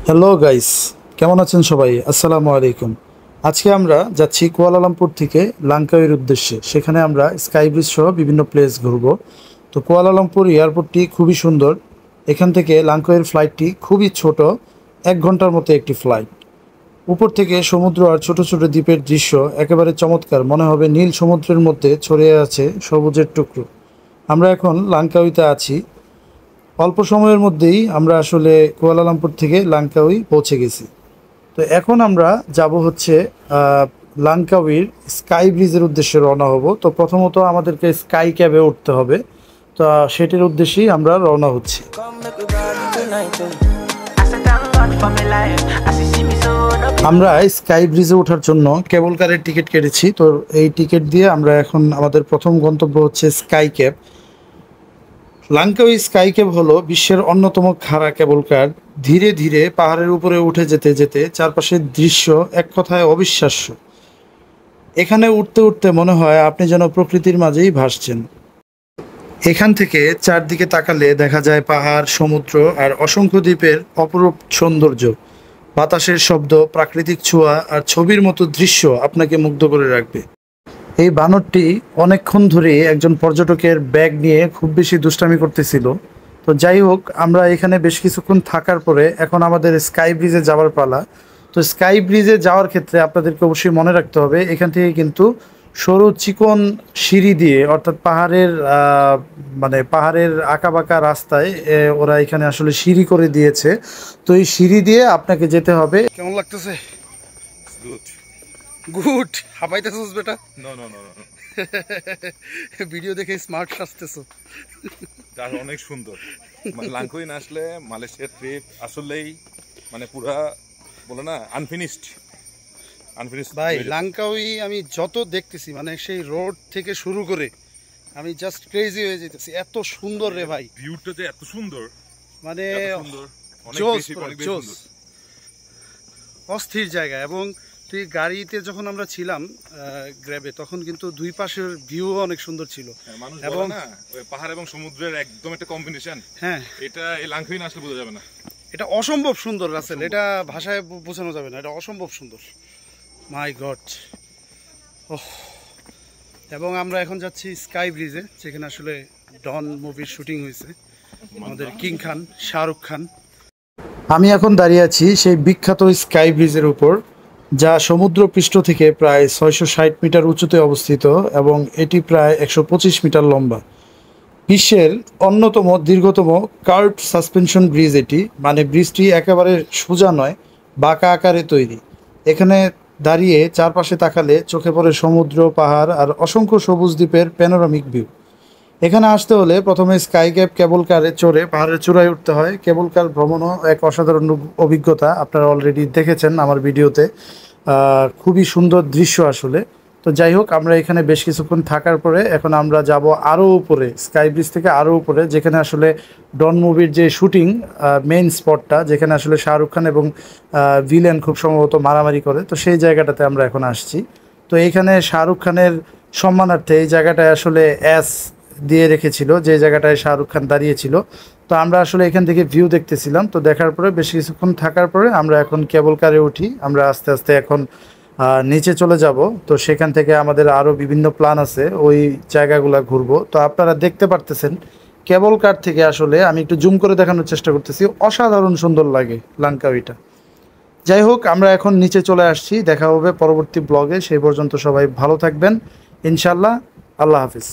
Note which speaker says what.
Speaker 1: Hello guys, কেমন আছেন সবাই? আসসালামু আলাইকুম। আজকে আমরা যাচ্ছি কুয়ালালামপুর থেকে লাংকাউইয়ের উদ্দেশ্যে। সেখানে আমরা স্কাই ব্রিজ সহ বিভিন্ন প্লেস ঘুরব। তো কুয়ালালামপুর এয়ারপোর্টটি খুবই সুন্দর। এখান থেকে লাংকাউইয়ের ফ্লাইটটি খুবই ছোট, 1 ঘন্টার মতো একটি ফ্লাইট। উপর থেকে সমুদ্র আর ছোট ছোট দ্বীপের দৃশ্য একেবারে চমৎকার, মনে হবে নীল সমুদ্রের মধ্যে ছড়িয়ে আছে সবুজের টুকরো। আমরা এখন লাংকাউইতে আছি। অল্প সময়ের মধ্যেই আমরা আসলে কুয়ালালামপুর থেকে লাংকাউই পৌঁছে গেছি। তো এখন আমরা যাব হচ্ছে লাংকাউইর স্কাই ব্রিজের উদ্দেশ্যে রওনা হব। তো প্রথমত আমাদেরকে স্কাই ক্যাবে উঠতে হবে। তো সেটির উদ্দেশ্যেই আমরা রওনা হচ্ছি। আমরা স্কাই ব্রিজে ওঠার জন্য কেবল কারের টিকিট কেটেছি। তো এই টিকিট দিয়ে আমরা এখন আমাদের প্রথম গন্তব্য হচ্ছে sky cab. Langkawi sky cab হলো বিশ্বের অন্যতম খাড়া কেবল কার। ধীরে ধীরে পাহাড়ের উপরে উঠে যেতে যেতে চারপাশের দৃশ্য এক কথায় অবিশ্বাস্য। এখানে উঠতে উঠতে মনে হয় আপনি যেন প্রকৃতির মাঝেই ভাসছেন। এখান থেকে চারদিকে তাকালে দেখা যায় পাহাড়, সমুদ্র আর অসংখ্য দ্বীপের অপরূপ সৌন্দর্য। বাতাসের শব্দ, প্রাকৃতিক ছোঁয়া আর ছবির মতো দৃশ্য আপনাকে মুগ্ধ করে রাখবে। এই বানরটি অনেকক্ষণ ধরে একজন পর্যটকের ব্যাগ নিয়ে খুব বেশি দুষ্টামি করতেছিল। তো যাই হোক, আমরা এখানে বেশ কিছুক্ষণ থাকার পরে এখন আমাদের স্কাই ব্রিজে যাওয়ার পালা। তো স্কাই ব্রিজে যাওয়ার ক্ষেত্রে আপনাদেরকে অবশ্যই মনে রাখতে হবে, এখান থেকে কিন্তু সরু চিকন সিঁড়ি দিয়ে, অর্থাৎ পাহাড়ের আঁকাবাঁকা রাস্তায় ওরা এখানে আসলে সিঁড়ি করে দিয়েছে। তো এই সিঁড়ি দিয়ে আপনাকে যেতে হবে। কেমন লাগতেছে? গুড। হাঁপাইতেছস বেটা?
Speaker 2: No no no no.
Speaker 1: Video দেখে স্মার্ট সাজতেছো।
Speaker 2: অনেক সুন্দর। লাংকাউই না আসলে মালয়েশিয়ার ট্রিপ আসলেই পুরা বলে না আনফিনিশড
Speaker 1: ভাই। লাংকাউই আমি যত দেখতেছি সেই রোড থেকে শুরু করে আমি জাস্ট ক্রেজি হয়ে যেতেছি। এত সুন্দর রে ভাই,
Speaker 2: ভিউটা যে এত সুন্দর,
Speaker 1: জোস, অস্থির জায়গা। এবং তুই গাড়িতে যখন আমরা ছিলাম গ্র্যাবে, তখন কিন্তু দুই পাশের ভিউ অনেক সুন্দর ছিল।
Speaker 2: এবং পাহাড় এবং সমুদ্রের একদম একটা কম্বিনেশন।
Speaker 1: হ্যাঁ,
Speaker 2: এটা এই লাংকাউই না আসলে বোঝা যাবে না।
Speaker 1: এটা অসম্ভব সুন্দর রাসেল, এটা ভাষায় বোঝানো যাবে না, এটা অসম্ভব সুন্দর। মাই গড। এবং আমরা এখন যাচ্ছি স্কাই ব্রিজে, যেখানে আসলে ডন মুভির শুটিং হয়েছে, আমাদের কিং খান, শাহরুখ খান। আমি এখন দাঁড়িয়ে আছি সেই বিখ্যাত স্কাই ব্রিজের উপর, যা সমুদ্র পৃষ্ঠ থেকে প্রায় 660 মিটার উঁচুতে অবস্থিত এবং এটি প্রায় 125 মিটার লম্বা। বিশ্বের অন্যতম দীর্ঘতম কার্ভড সাসপেনশন ব্রিজ এটি। ব্রিজটি একেবারে সোজা নয়, বাঁকা আকারে তৈরি। এখানে দাঁড়িয়ে চারপাশে তাকালে চোখে পড়ে সমুদ্র, পাহাড় আর অসংখ্য সবুজ দ্বীপের প্যানোরামিক ভিউ। এখানে আসতে হলে প্রথমে স্কাই ক্যাব কেবল কারে চড়ে পাহাড়ের চূড়ায় উঠতে হয়। কেবল কার ভ্রমণও এক অসাধারণ অভিজ্ঞতা, আপনারা অলরেডি দেখেছেন আমার ভিডিওতে। খুবই সুন্দর দৃশ্য আসলে। তো যাই হোক, আমরা এখানে বেশ কিছুক্ষণ থাকার পরে এখন আমরা যাব আরও উপরে, স্কাই ব্রিজ থেকে আরও উপরে, যেখানে আসলে ডন মুভির যে শুটিং মেইন স্পটটা, যেখানে আসলে শাহরুখ খান এবং ভিলেন খুব সম্ভবত মারামারি করে, তো সেই জায়গাটাতে আমরা এখন আসছি। তো এইখানে শাহরুখ খানের সম্মানার্থে এই জায়গাটায় আসলে দিয়ে রেখেছিল, যে জায়গাটায় শাহরুখ খান দাঁড়িয়েছিল। তো আমরা আসলে এখান থেকে ভিউ দেখতেছিলাম। তো দেখার পরে বেশ কিছুক্ষণ থাকার পরে আমরা এখন কেবল কারে উঠি। আমরা আস্তে আস্তে এখন নিচে চলে যাব। তো সেখান থেকে আমাদের আরও বিভিন্ন প্ল্যান আছে, ওই জায়গাগুলো ঘুরবো। তো আপনারা দেখতে পারতেছেন কেবল কার থেকে আসলে আমি একটু জুম করে দেখানোর চেষ্টা করতেছি, অসাধারণ সুন্দর লাগে লাংকাউইটা। যাই হোক, আমরা এখন নিচে চলে আসছি। দেখা হবে পরবর্তী ব্লগে। সেই পর্যন্ত সবাই ভালো থাকবেন ইনশাল্লাহ। আল্লাহ হাফিজ।